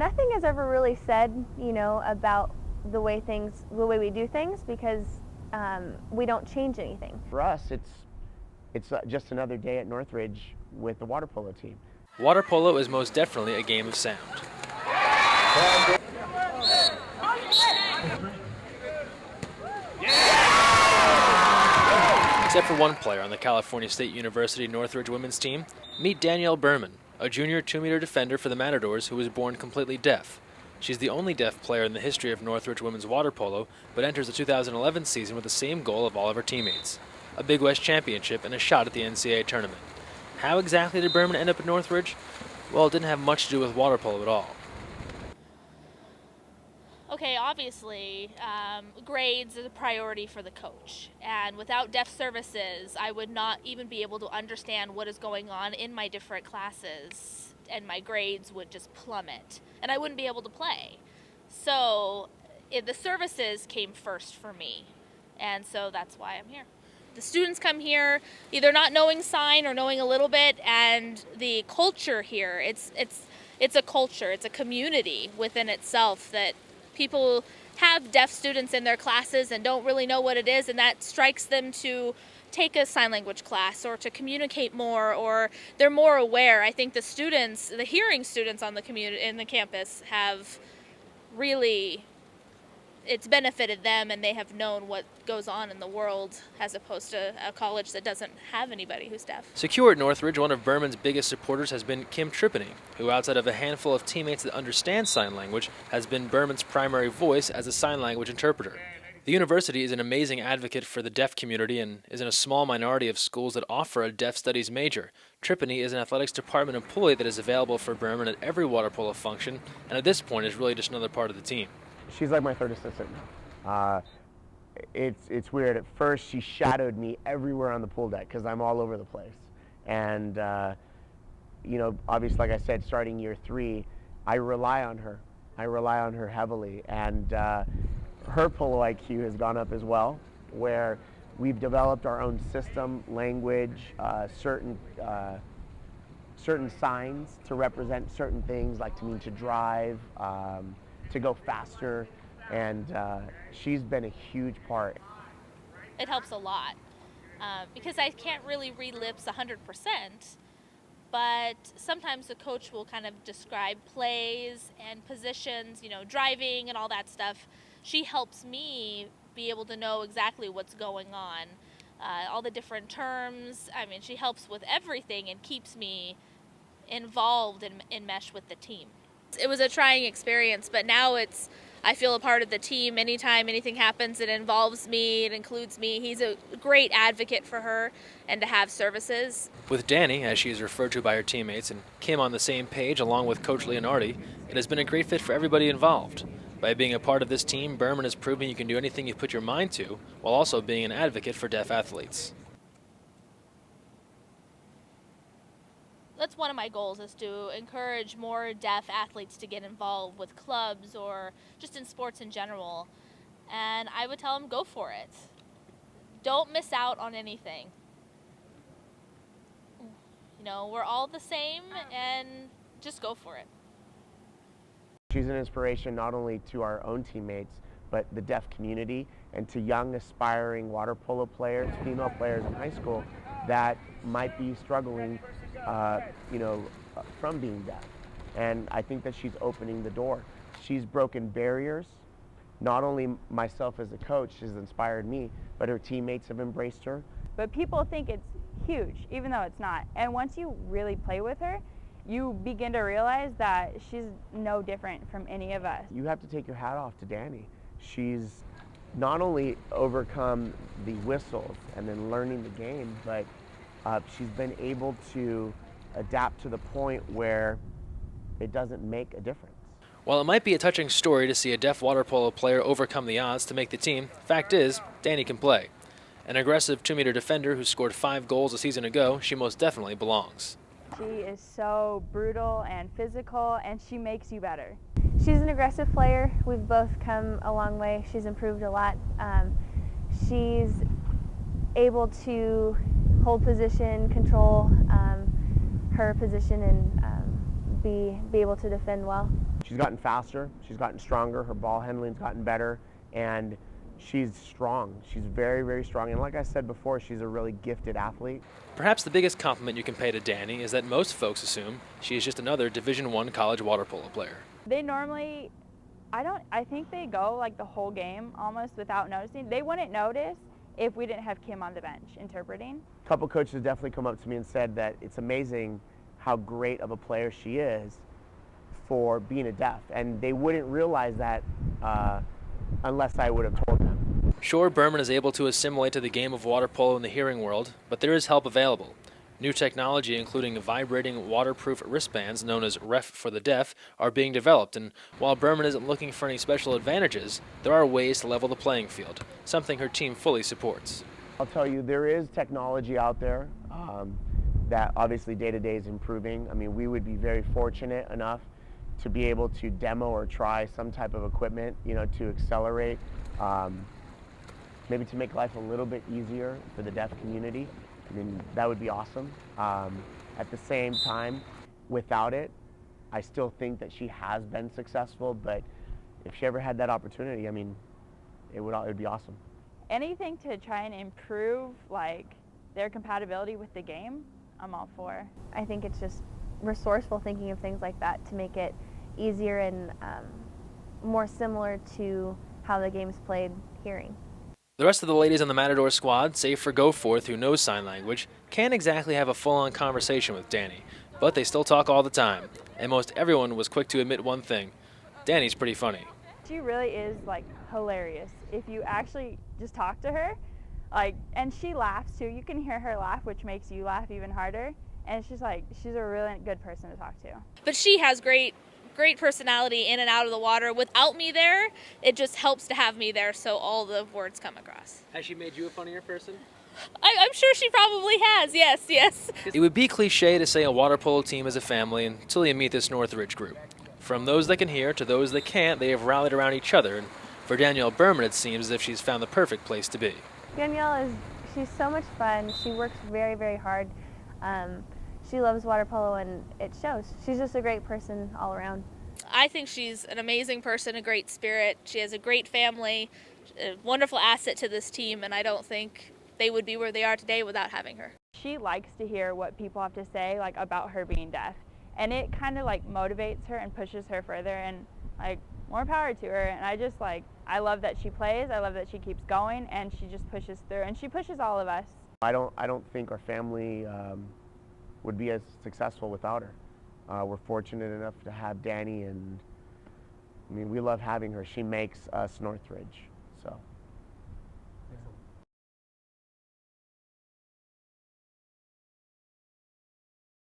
Nothing is ever really said, about the way we do things, because we don't change anything. For us, it's just another day at Northridge with the water polo team. Water polo is most definitely a game of sound. Except for one player on the California State University Northridge women's team, meet Danielle Berman, a junior 2-meter defender for the Matadors who was born completely deaf. She's the only deaf player in the history of Northridge women's water polo, but enters the 2011 season with the same goal of all of her teammates: a Big West championship and a shot at the NCAA tournament. How exactly did Berman end up at Northridge? Well, it didn't have much to do with water polo at all. Okay, obviously, grades is a priority for the coach. And without deaf services, I would not even be able to understand what is going on in my different classes, and my grades would just plummet, and I wouldn't be able to play. So the services came first for me, and so that's why I'm here. The students come here either not knowing sign or knowing a little bit, and the culture here, it's a culture, it's a community within itself, that people have deaf students in their classes and don't really know what it is, and that strikes them to take a sign language class or to communicate more, or they're more aware. I think the hearing students on the in the campus have really, it's benefited them, and they have known what goes on in the world, as opposed to a college that doesn't have anybody who's deaf. Secure at Northridge, one of Berman's biggest supporters has been Kim Tripany, who, outside of a handful of teammates that understand sign language, has been Berman's primary voice as a sign language interpreter. The university is an amazing advocate for the deaf community and is in a small minority of schools that offer a deaf studies major. Tripany is an athletics department employee that is available for Berman at every water polo function, and at this point is really just another part of the team. She's like my third assistant. It's weird. At first, she shadowed me everywhere on the pool deck because I'm all over the place. And, obviously, like I said, starting year 3, I rely on her. I rely on her heavily. And her polo IQ has gone up as well, where we've developed our own system, language, certain signs to represent certain things, like to mean to drive, to go faster, and she's been a huge part. It helps a lot, because I can't really read lips 100%, but sometimes the coach will kind of describe plays and positions, driving and all that stuff. She helps me be able to know exactly what's going on, all the different terms. I mean, she helps with everything and keeps me involved and enmeshed with the team. It was a trying experience, but now I feel a part of the team. Anytime anything happens, it involves me, it includes me. He's a great advocate for her and to have services. With Danny, as she is referred to by her teammates, and Kim on the same page along with Coach Leonardi, it has been a great fit for everybody involved. By being a part of this team, Berman has proven you can do anything you put your mind to, while also being an advocate for deaf athletes. That's one of my goals, is to encourage more deaf athletes to get involved with clubs or just in sports in general. And I would tell them, go for it. Don't miss out on anything. We're all the same, and just go for it. She's an inspiration not only to our own teammates, but the deaf community, and to young aspiring water polo players, female players in high school that might be struggling from being deaf. And I think that she's opening the door. She's broken barriers. Not only myself as a coach has inspired me, but her teammates have embraced her. But people think it's huge, even though it's not. And once you really play with her, you begin to realize that she's no different from any of us. You have to take your hat off to Danny. She's not only overcome the whistles and then learning the game, but she's been able to adapt to the point where it doesn't make a difference. While it might be a touching story to see a deaf water polo player overcome the odds to make the team, fact is, Danny can play. An aggressive 2-meter defender who scored 5 goals a season ago, she most definitely belongs. She is so brutal and physical, and she makes you better. She's an aggressive player. We've both come a long way. She's improved a lot. She's able to hold position, control her position, and be able to defend well. she's gotten faster, she's gotten stronger, her ball handling's gotten better, and she's strong. She's very, very strong. And like I said before, she's a really gifted athlete. Perhaps the biggest compliment you can pay to Danny is that most folks assume she is just another Division I college water polo player. They normally, I think they go like the whole game almost without noticing. They wouldn't notice if we didn't have Kim on the bench interpreting. A couple coaches have definitely come up to me and said that it's amazing how great of a player she is for being a deaf, and they wouldn't realize that unless I would have told them. Sure, Berman is able to assimilate to the game of water polo in the hearing world, but there is help available. New technology, including vibrating waterproof wristbands known as Ref for the Deaf, are being developed, and while Berman isn't looking for any special advantages, there are ways to level the playing field, something her team fully supports. I'll tell you, there is technology out there that obviously day-to-day is improving. I mean, we would be very fortunate enough to be able to demo or try some type of equipment, to accelerate, maybe to make life a little bit easier for the deaf community. I mean, that would be awesome. At the same time, without it, I still think that she has been successful, but if she ever had that opportunity, I mean, it would be awesome. Anything to try and improve like their compatibility with the game, I'm all for. I think it's just resourceful thinking of things like that to make it easier and more similar to how the game's played hearing. The rest of the ladies on the Matador squad, save for Goforth, who knows sign language, can't exactly have a full-on conversation with Danny, but they still talk all the time, and most everyone was quick to admit one thing: Danny's pretty funny. She really is like hilarious if you actually just talk to her, and she laughs too. You can hear her laugh, which makes you laugh even harder, and she's a really good person to talk to. But she has great personality in and out of the water. Without me there, it just helps to have me there so all the words come across. Has she made you a funnier person? I'm sure she probably has, yes. It would be cliche to say a water polo team is a family until you meet this Northridge group. From those that can hear to those that can't, they have rallied around each other, and for Danielle Berman it seems as if she's found the perfect place to be. Danielle she's so much fun. She works very, very hard. She loves water polo and it shows. She's just a great person all around. I think she's an amazing person, a great spirit. She has a great family, a wonderful asset to this team, and I don't think they would be where they are today without having her. She likes to hear what people have to say about her being deaf, and it kind of motivates her and pushes her further, and more power to her. And I love that she plays, I love that she keeps going, and she just pushes through, and she pushes all of us. I don't think our family would be as successful without her. We're fortunate enough to have Danny, and I mean, we love having her. She makes us Northridge, so.